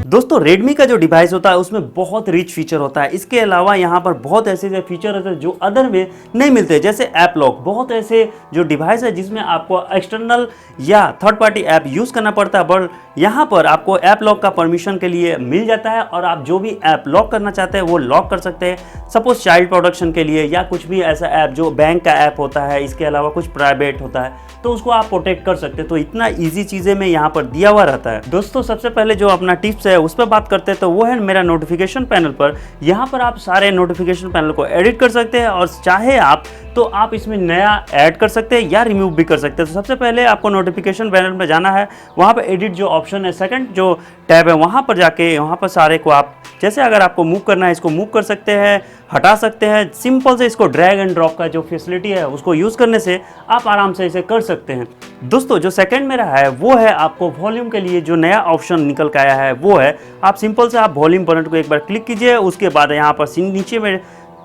दोस्तों Redmi का जो डिवाइस होता है उसमें बहुत रिच फीचर होता है। इसके अलावा यहाँ पर बहुत ऐसे फीचर होते हैं जो अदर में नहीं मिलते, जैसे ऐप लॉक। बहुत ऐसे जो डिवाइस है जिसमें आपको एक्सटर्नल या थर्ड पार्टी ऐप यूज़ करना पड़ता है, बट यहाँ पर आपको ऐप लॉक का परमिशन के लिए मिल जाता है और आप जो भी ऐप लॉक करना चाहते हैं वो लॉक कर सकते हैं। सपोज चाइल्ड प्रोटेक्शन के लिए या कुछ भी ऐसा ऐप जो बैंक का ऐप होता है, इसके अलावा कुछ प्राइवेट होता है, तो उसको आप प्रोटेक्ट कर सकते हैं। तो इतना ईजी चीज़ें में यहाँ पर दिया हुआ रहता है। दोस्तों सबसे पहले जो अपना टिप्स है उस पर बात करते हैं, तो वो है मेरा नोटिफिकेशन पैनल पर। यहाँ पर आप सारे नोटिफिकेशन पैनल को एडिट कर सकते हैं और चाहे आप तो आप इसमें नया ऐड कर सकते हैं या रिमूव भी कर सकते हैं। तो सबसे पहले आपको नोटिफिकेशन पैनल में जाना है, वहाँ पर एडिट जो ऑप्शन है, सेकंड जो टैब है, वहाँ पर जाके वहाँ पर सारे को आप जैसे अगर आपको मूव करना है इसको मूव कर सकते हैं, हटा सकते हैं। सिंपल से इसको ड्रैग एंड ड्रॉप का जो फैसिलिटी है उसको यूज़ करने से आप आराम से इसे कर सकते हैं। दोस्तों जो सेकंड मेरा है वो है आपको वॉल्यूम के लिए जो नया ऑप्शन निकल के आया है वो है, आप सिंपल से आप वॉल्यूम बटन को एक बार क्लिक कीजिए, उसके बाद यहाँ पर नीचे में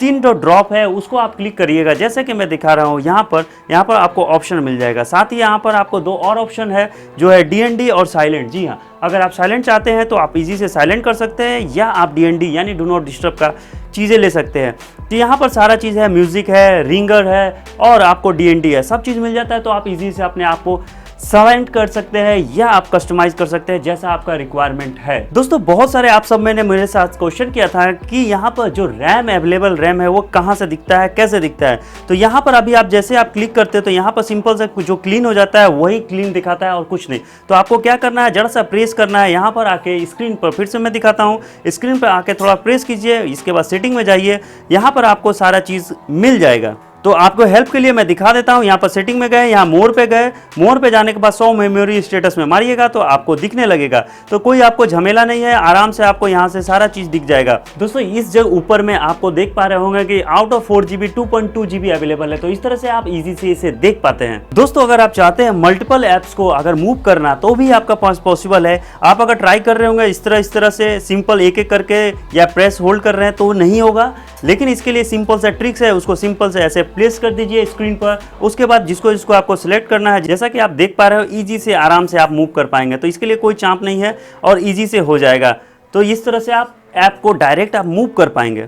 3 जो ड्रॉप है उसको आप क्लिक करिएगा, जैसे कि मैं दिखा रहा हूँ। यहाँ पर आपको ऑप्शन मिल जाएगा। साथ ही यहाँ पर आपको 2 और ऑप्शन है जो है DND और साइलेंट। जी हाँ, अगर आप साइलेंट चाहते हैं तो आप इजी से साइलेंट कर सकते हैं या आप DND यानी डू नॉट डिस्टर्ब का चीज़ें ले सकते हैं। तो यहाँ पर सारा चीज़ है, म्यूज़िक है, रिंगर है और आपको DND है, सब चीज़ मिल जाता है। तो आप इजी से अपने आप को साइलेंट कर सकते हैं या आप कस्टमाइज कर सकते हैं जैसा आपका रिक्वायरमेंट है। दोस्तों बहुत सारे आप सब मैंने मेरे साथ क्वेश्चन किया था कि यहाँ पर जो रैम अवेलेबल रैम है वो कहाँ से दिखता है, कैसे दिखता है। तो यहाँ पर अभी आप जैसे आप क्लिक करते हैं तो यहाँ पर सिंपल से जो क्लीन हो जाता है वही क्लीन दिखाता है और कुछ नहीं। तो आपको क्या करना है, जरा सा प्रेस करना है यहाँ पर आके स्क्रीन पर। फिर से मैं दिखाता हूँ, स्क्रीन पर आके थोड़ा प्रेस कीजिए, इसके बाद सेटिंग में जाइए, यहाँ पर आपको सारा चीज़ मिल जाएगा। तो आपको हेल्प के लिए मैं दिखा देता हूँ। यहाँ पर सेटिंग में गए, यहाँ मोर पे गए, मोर पे जाने के बाद 100 मेमोरी स्टेटस में मारिएगा तो आपको दिखने लगेगा। तो कोई आपको झमेला नहीं है, आराम से आपको यहाँ से सारा चीज़ दिख जाएगा। दोस्तों इस जगह ऊपर में आपको देख पा रहे होंगे कि out of 4GB 2.2 GB available है। तो इस तरह से आप इजी से इसे देख पाते हैं। दोस्तों अगर आप चाहते हैं मल्टीपल ऐप्स को अगर मूव करना तो भी आपका पास पॉसिबल है। आप अगर ट्राई कर रहे होंगे इस तरह से सिंपल एक एक करके या प्रेस होल्ड कर रहे हैं तो नहीं होगा, लेकिन इसके लिए सिंपल सा ट्रिक्स है। उसको सिंपल से ऐसे प्लेस कर दीजिए स्क्रीन पर, उसके बाद जिसको आपको सिलेक्ट करना है, जैसा कि आप देख पा रहे हो, इजी से आराम से आप मूव कर पाएंगे। तो इसके लिए कोई चांप नहीं है और इजी से हो जाएगा। तो इस तरह से आप ऐप को डायरेक्ट आप मूव कर पाएंगे।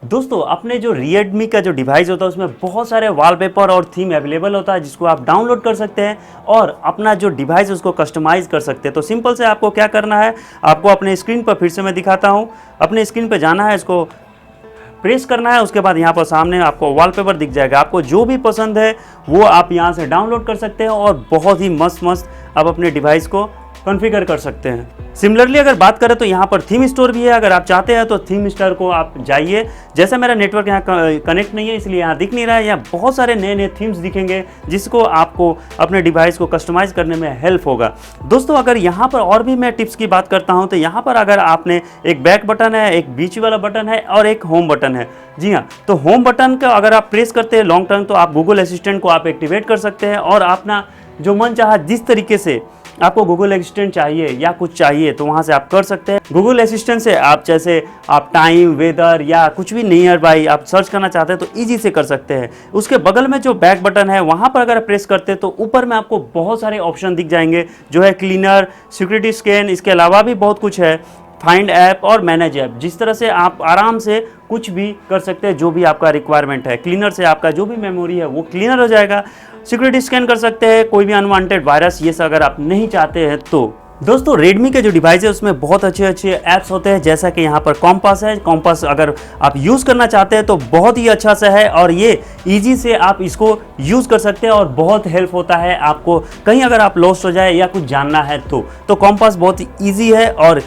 दोस्तों अपने जो Redmi का जो डिवाइस होता है उसमें बहुत सारे वॉलपेपर और थीम अवेलेबल होता है जिसको आप डाउनलोड कर सकते हैं और अपना जो डिवाइस उसको कस्टमाइज़ कर सकते हैं। तो सिंपल से आपको क्या करना है, आपको अपने स्क्रीन पर फिर से मैं दिखाता हूँ, अपने स्क्रीन पर जाना है, इसको प्रेस करना है, उसके बाद यहाँ पर सामने आपको वॉलपेपर दिख जाएगा। आपको जो भी पसंद है वो आप यहाँ से डाउनलोड कर सकते हैं और बहुत ही मस्त आप अपने डिवाइस को कॉन्फ़िगर कर सकते हैं। सिमिलरली अगर बात करें तो यहाँ पर थीम स्टोर भी है। अगर आप चाहते हैं तो थीम स्टोर को आप जाइए। जैसे मेरा नेटवर्क यहाँ कनेक्ट नहीं है इसलिए यहाँ दिख नहीं रहा है। यहाँ बहुत सारे नए थीम्स दिखेंगे जिसको आपको अपने डिवाइस को कस्टमाइज़ करने में हेल्प होगा। दोस्तों अगर यहाँ पर और भी मैं टिप्स की बात करता हूँ तो यहाँ पर अगर आपने एक बैक बटन है, एक बीच वाला बटन है और एक होम बटन है। जी हाँ, तो होम बटन का अगर आप प्रेस करते हैं लॉन्ग टर्म तो आप गूगल असिस्टेंट को आप एक्टिवेट कर सकते हैं और अपना जो मन चाहा जिस तरीके से आपको गूगल असिस्टेंट चाहिए या कुछ चाहिए तो वहाँ से आप कर सकते हैं। गूगल असिस्टेंट से आप जैसे आप टाइम, वेदर या कुछ भी नियर बाई आप सर्च करना चाहते हैं तो इजी से कर सकते हैं। उसके बगल में जो बैक बटन है वहाँ पर अगर प्रेस करते हैं तो ऊपर में आपको बहुत सारे ऑप्शन दिख जाएंगे जो है क्लीनर, सिक्योरिटी स्कैन, इसके अलावा भी बहुत कुछ है, फाइंड ऐप और मैनेज ऐप। जिस तरह से आप आराम से कुछ भी कर सकते हैं जो भी आपका रिक्वायरमेंट है। क्लीनर से आपका जो भी मेमोरी है वो क्लीनर हो जाएगा। सिक्योरिटी स्कैन कर सकते हैं, कोई भी अनवांटेड वायरस ये सब अगर आप नहीं चाहते हैं तो। दोस्तों Redmi के जो डिवाइस है उसमें बहुत अच्छे ऐप्स होते हैं, जैसा कि यहाँ पर कॉम्पास है। कॉम्पास अगर आप यूज़ करना चाहते हैं तो बहुत ही अच्छा सा है और ये इजी से आप इसको यूज़ कर सकते हैं और बहुत हेल्प होता है आपको कहीं अगर आप लॉस्ट हो जाए या कुछ जानना है तो कॉम्पास बहुत ईजी है और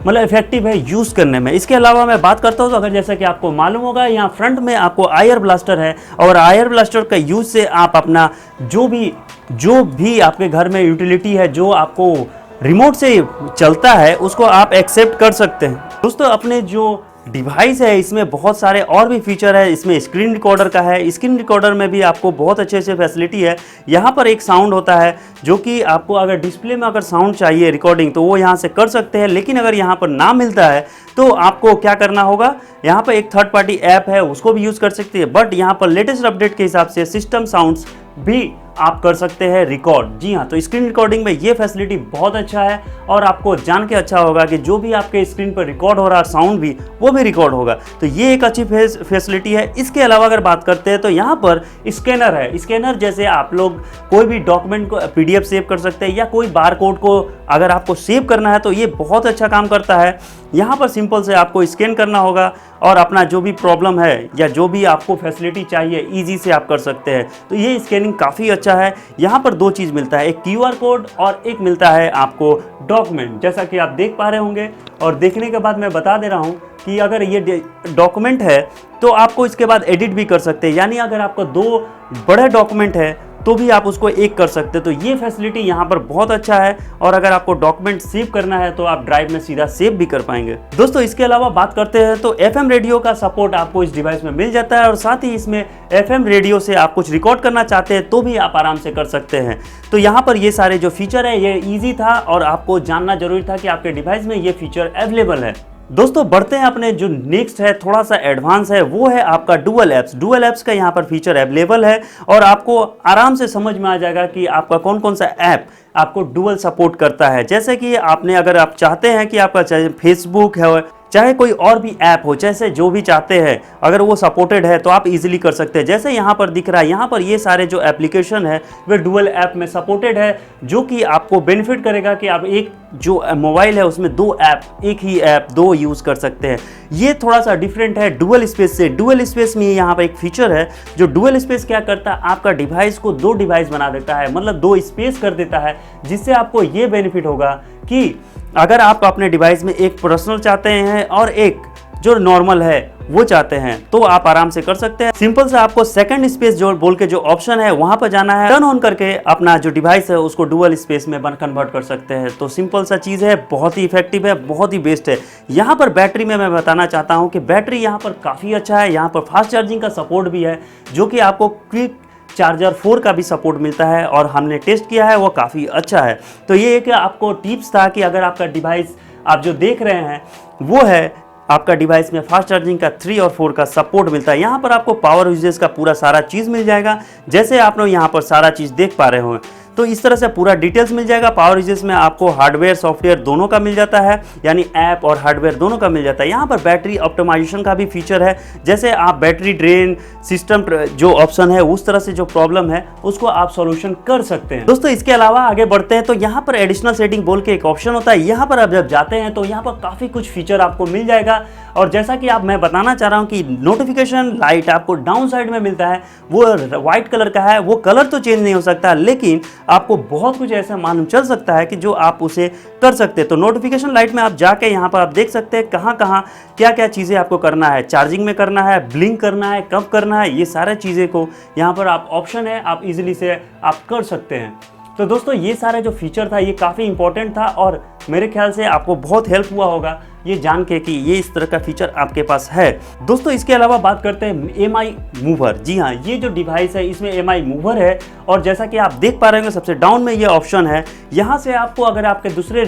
मतलब इफेक्टिव है यूज़ करने में। इसके अलावा मैं बात करता हूँ तो अगर जैसा कि आपको मालूम होगा यहाँ फ्रंट में आपको आयर ब्लास्टर है और आयर ब्लास्टर का यूज़ से आप अपना जो भी आपके घर में यूटिलिटी है जो आपको रिमोट से चलता है उसको आप एक्सेप्ट कर सकते हैं। दोस्तों अपने जो डिवाइस है इसमें बहुत सारे और भी फीचर है। इसमें स्क्रीन रिकॉर्डर का है, स्क्रीन रिकॉर्डर में भी आपको बहुत अच्छे फैसिलिटी है। यहाँ पर एक साउंड होता है जो कि आपको अगर डिस्प्ले में अगर साउंड चाहिए रिकॉर्डिंग तो वो यहाँ से कर सकते हैं, लेकिन अगर यहाँ पर ना मिलता है तो आपको क्या करना होगा, यहाँ पर एक थर्ड पार्टी ऐप है उसको भी यूज़ कर सकते हैं। बट यहाँ पर लेटेस्ट अपडेट के हिसाब से सिस्टम साउंड्स भी आप कर सकते हैं रिकॉर्ड। जी हाँ, तो स्क्रीन रिकॉर्डिंग में ये फैसिलिटी बहुत अच्छा है और आपको जान के अच्छा होगा कि जो भी आपके स्क्रीन पर रिकॉर्ड हो रहा साउंड भी वो भी रिकॉर्ड होगा। तो ये एक अच्छी फैसिलिटी है। इसके अलावा अगर बात करते हैं तो यहाँ पर स्कैनर है। स्कैनर जैसे आप लोग कोई भी डॉक्यूमेंट को PDF सेव कर सकते हैं या कोई बार कोड को अगर आपको सेव करना है तो ये बहुत अच्छा काम करता है। यहाँ पर सिंपल से आपको स्कैन करना होगा और अपना जो भी प्रॉब्लम है या जो भी आपको फैसिलिटी चाहिए ईजी से आप कर सकते हैं। तो ये स्कैनिंग काफ़ी अच्छा है। यहाँ पर दो चीज़ मिलता है, एक QR कोड और एक मिलता है आपको डॉक्यूमेंट, जैसा कि आप देख पा रहे होंगे। और देखने के बाद मैं बता दे रहा हूँ कि अगर ये डॉक्यूमेंट है तो आपको इसके बाद एडिट भी कर सकते हैं, यानी अगर आपको 2 बड़े डॉक्यूमेंट है तो भी आप उसको एक कर सकते हैं। तो ये फैसिलिटी यहाँ पर बहुत अच्छा है और अगर आपको डॉक्यूमेंट सेव करना है तो आप ड्राइव में सीधा सेव भी कर पाएंगे। दोस्तों इसके अलावा बात करते हैं तो FM रेडियो का सपोर्ट आपको इस डिवाइस में मिल जाता है और साथ ही इसमें FM रेडियो से आप कुछ रिकॉर्ड करना चाहते हैं तो भी आप आराम से कर सकते हैं। तो यहाँ पर ये सारे जो फीचर है ये ईजी था और आपको जानना जरूरी था कि आपके डिवाइस में ये फीचर अवेलेबल है। दोस्तों बढ़ते हैं अपने जो नेक्स्ट है, थोड़ा सा एडवांस है, वो है आपका डुअल ऐप्स। डुअल ऐप्स का यहाँ पर फीचर अवेलेबल है और आपको आराम से समझ में आ जाएगा कि आपका कौन कौन सा ऐप आपको डुअल सपोर्ट करता है। जैसे कि आपने अगर आप चाहते हैं कि आपका चाहे फेसबुक है चाहे कोई और भी ऐप हो, जैसे जो भी चाहते हैं अगर वो सपोर्टेड है तो आप इजीली कर सकते हैं। जैसे यहाँ पर दिख रहा है, यहाँ पर ये सारे जो एप्लीकेशन है वे डुअल ऐप में सपोर्टेड है, जो कि आपको बेनिफिट करेगा कि आप एक जो मोबाइल है उसमें 2 ऐप, एक ही ऐप 2 यूज़ कर सकते हैं। ये थोड़ा सा डिफरेंट है डुअल स्पेस से। डुअल स्पेस में यहाँ पर एक फीचर है जो डुअल स्पेस क्या करता है, आपका डिवाइस को 2 डिवाइस बना देता है, मतलब 2 स्पेस कर देता है, जिससे आपको ये बेनिफिट होगा कि अगर आप अपने डिवाइस में एक पर्सनल चाहते हैं और एक जो नॉर्मल है वो चाहते हैं तो आप आराम से कर सकते हैं। सिंपल से आपको सेकंड स्पेस जो बोल के जो ऑप्शन है वहां पर जाना है, टर्न ऑन करके अपना जो डिवाइस है उसको डुअल स्पेस में कन्वर्ट कर सकते हैं। तो सिंपल सा चीज़ है, बहुत ही इफेक्टिव है, बहुत ही बेस्ट है। यहाँ पर बैटरी में मैं बताना चाहता हूँ कि बैटरी यहाँ पर काफ़ी अच्छा है। यहाँ पर फास्ट चार्जिंग का सपोर्ट भी है, जो कि आपको क्विक चार्जर 4 का भी सपोर्ट मिलता है और हमने टेस्ट किया है वो काफ़ी अच्छा है। तो ये एक आपको टिप्स था कि अगर आपका डिवाइस आप जो देख रहे हैं वो है आपका डिवाइस में फास्ट चार्जिंग का 3 और 4 का सपोर्ट मिलता है। यहाँ पर आपको पावर यूजेस का पूरा सारा चीज़ मिल जाएगा, जैसे आप लोग यहाँ पर सारा चीज़ देख पा रहे हो। तो इस तरह से पूरा डिटेल्स मिल जाएगा। पावर यूजेस में आपको हार्डवेयर सॉफ्टवेयर दोनों का मिल जाता है, यानी ऐप और हार्डवेयर दोनों का मिल जाता है। यहाँ पर बैटरी ऑप्टिमाइजेशन का भी फीचर है, जैसे आप बैटरी ड्रेन सिस्टम जो ऑप्शन है उस तरह से जो प्रॉब्लम है उसको आप सॉल्यूशन कर सकते हैं। दोस्तों इसके अलावा आगे बढ़ते हैं तो यहाँ पर एडिशनल सेटिंग बोल के एक ऑप्शन होता है। यहाँ पर आप जब जाते हैं तो यहाँ पर काफ़ी कुछ फीचर आपको मिल जाएगा और जैसा कि मैं बताना चाह रहा हूँ कि नोटिफिकेशन लाइट आपको डाउन साइड में मिलता है, वो व्हाइट कलर का है। वो कलर तो चेंज नहीं हो सकता, लेकिन आपको बहुत कुछ ऐसा मालूम चल सकता है कि जो आप उसे कर सकते हैं। तो नोटिफिकेशन लाइट में आप जाके यहाँ पर आप देख सकते हैं कहाँ कहाँ क्या क्या चीज़ें आपको करना है, चार्जिंग में करना है, ब्लिंक करना है, कब करना है, ये सारे चीज़ें को यहाँ पर आप ऑप्शन है, आप इजीली से आप कर सकते हैं। तो दोस्तों ये सारा जो फीचर था ये काफ़ी इंपॉर्टेंट था और मेरे ख्याल से आपको बहुत हेल्प हुआ होगा ये जान के कि ये इस तरह का फीचर आपके पास है। दोस्तों इसके अलावा बात करते हैं MI मूवर। जी हाँ, ये जो डिवाइस है इसमें MI मूवर है और जैसा कि आप देख पा रहे होंगे सबसे डाउन में ये ऑप्शन है। यहाँ से आपको अगर आपके दूसरे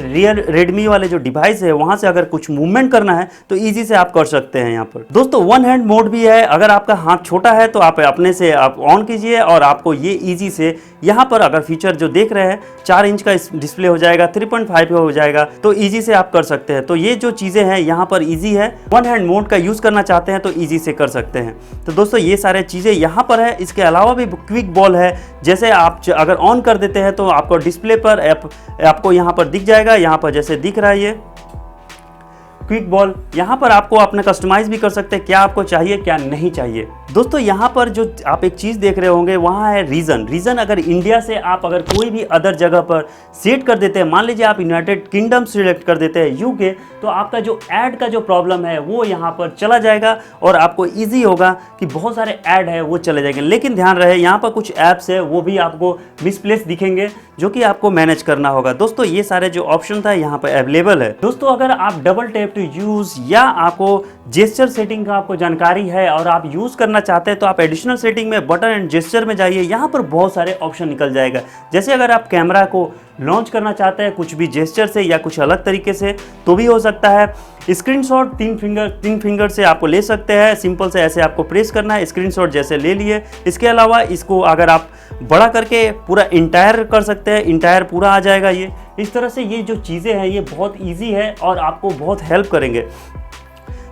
रेडमी वाले जो डिवाइस है वहाँ से अगर कुछ मूवमेंट करना है तो ईजी से आप कर सकते हैं। यहाँ पर दोस्तों 1 हैंड मोड भी है, अगर आपका हाथ छोटा है तो आप अपने से आप ऑन कीजिए और आपको ये ईजी से यहाँ पर अगर फीचर जो देख रहे हैं 4 इंच का डिस्प्ले हो जाएगा, 3.5 हो जाएगा, तो ईजी से आप कर सकते हैं। तो ये जो चीज़ें हैं यहाँ पर इजी है। 1 हैंड मोड का यूज़ करना चाहते हैं तो इजी से कर सकते हैं। तो दोस्तों ये सारे चीज़ें यहाँ पर है। इसके अलावा भी क्विक बॉल है, जैसे आप अगर ऑन कर देते हैं तो आपको डिस्प्ले पर आपको यहाँ पर दिख जाएगा। यहाँ पर जैसे दिख रहा है ये क्विक बॉल, यहाँ पर आपको अपना कस्टमाइज भी कर सकते हैं, क्या आपको चाहिए क्या नहीं चाहिए। दोस्तों यहाँ पर जो आप एक चीज़ देख रहे होंगे वहाँ है रीजन। अगर इंडिया से आप अगर कोई भी अदर जगह पर सेट कर देते हैं, मान लीजिए आप यूनाइटेड किंगडम सिलेक्ट कर देते हैं UK, तो आपका जो ऐड का जो प्रॉब्लम है वो यहाँ पर चला जाएगा और आपको ईजी होगा कि बहुत सारे ऐड है वो चले जाएंगे। लेकिन ध्यान रहे यहाँ पर कुछ ऐप्स है वो भी आपको मिसप्लेस दिखेंगे जो कि आपको मैनेज करना होगा। दोस्तों ये सारे जो ऑप्शन था यहाँ पर अवेलेबल है। दोस्तों अगर आप डबल टैप टू यूज़ या आपको जेस्चर सेटिंग का आपको जानकारी है और आप यूज़ करना चाहते हैं तो आप एडिशनल सेटिंग में बटन एंड जेस्चर में जाइए। यहाँ पर बहुत सारे ऑप्शन निकल जाएगा। जैसे अगर आप कैमरा को लॉन्च करना चाहते हैं कुछ भी जेस्चर से या कुछ अलग तरीके से तो भी हो सकता है। स्क्रीनशॉट तीन फिंगर से आपको ले सकते हैं। सिंपल से ऐसे आपको प्रेस करना है, स्क्रीनशॉट जैसे ले लिए। इसके अलावा इसको अगर आप बड़ा करके पूरा इंटायर कर सकते हैं, इंटायर पूरा आ जाएगा। ये इस तरह से ये जो चीज़ें हैं ये बहुत ईजी है और आपको बहुत हेल्प करेंगे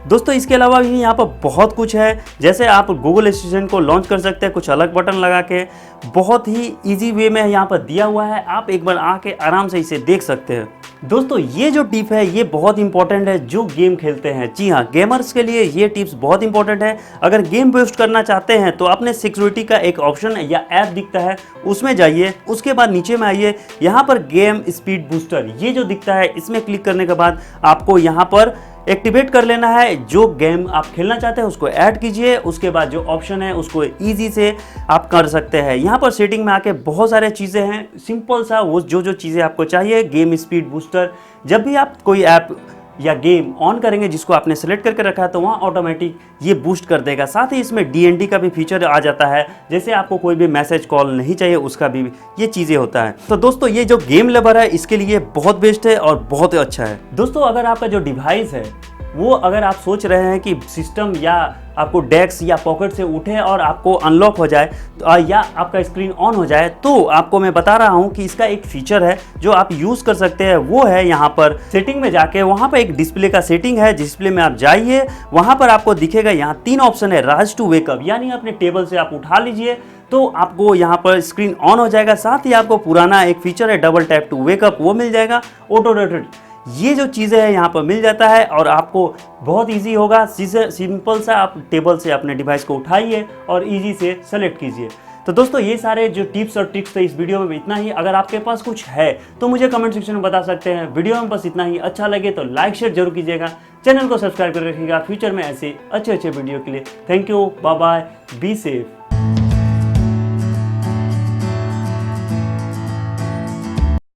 दोस्तों। इसके अलावा भी यहाँ पर बहुत कुछ है। जैसे आप गूगल असिस्टेंट को लॉन्च कर सकते हैं कुछ अलग बटन लगा के, बहुत ही इजी वे में यहाँ पर दिया हुआ है। आप एक बार आके आराम से इसे देख सकते हैं। दोस्तों ये जो टिप है ये बहुत इंपॉर्टेंट है जो गेम खेलते हैं। जी हाँ, गेमर्स के लिए ये टिप्स बहुत इंपॉर्टेंट है। अगर गेम बूस्ट करना चाहते हैं तो अपने सिक्योरिटी का एक ऑप्शन या ऐप दिखता है उसमें जाइए। उसके बाद नीचे में आइए, यहाँ पर गेम स्पीड बूस्टर ये जो दिखता है इसमें क्लिक करने के बाद आपको यहाँ पर एक्टिवेट कर लेना है। जो गेम आप खेलना चाहते हैं उसको ऐड कीजिए। उसके बाद जो ऑप्शन है उसको इजी से आप कर सकते हैं। यहाँ पर सेटिंग में आके बहुत सारे चीज़ें हैं, सिंपल सा वो जो चीज़ें आपको चाहिए। गेम स्पीड बूस्टर, जब भी आप कोई ऐप या गेम ऑन करेंगे जिसको आपने सेलेक्ट करके रखा है तो वहाँ ऑटोमेटिक ये बूस्ट कर देगा। साथ ही इसमें DND का भी फीचर आ जाता है। जैसे आपको कोई भी मैसेज कॉल नहीं चाहिए उसका भी ये चीज़ें होता है। तो दोस्तों ये जो गेम लवर है इसके लिए बहुत बेस्ट है और बहुत अच्छा है। दोस्तों अगर आपका जो डिवाइस है वो अगर आप सोच रहे हैं कि सिस्टम या आपको डेस्क या पॉकेट से उठे और आपको अनलॉक हो जाए तो या आपका स्क्रीन ऑन हो जाए, तो आपको मैं बता रहा हूं कि इसका एक फीचर है जो आप यूज़ कर सकते हैं। वो है यहाँ पर सेटिंग में जाके, वहाँ पर एक डिस्प्ले का सेटिंग है। डिस्प्ले में आप जाइए, वहाँ पर आपको दिखेगा यहाँ 3 ऑप्शन है। राइज टू वेकअप, यानी अपने टेबल से आप उठा लीजिए तो आपको यहाँ पर स्क्रीन ऑन हो जाएगा। साथ ही आपको पुराना एक फीचर है डबल टैप टू वेकअप, वो मिल जाएगा। ऑटो रोटेट, ये जो चीज़ें हैं यहाँ पर मिल जाता है और आपको बहुत इजी होगा। सिंपल सा आप टेबल से अपने डिवाइस को उठाइए और इजी से सेलेक्ट कीजिए। तो दोस्तों ये सारे जो टिप्स और ट्रिक्स थे इस वीडियो में इतना ही। अगर आपके पास कुछ है तो मुझे कमेंट सेक्शन में बता सकते हैं। वीडियो में बस इतना ही। अच्छा लगे तो लाइक शेयर जरूर कीजिएगा, चैनल को सब्सक्राइब कर रखिएगा फ्यूचर में ऐसे अच्छे वीडियो के लिए। Thank you, bye bye, be safe.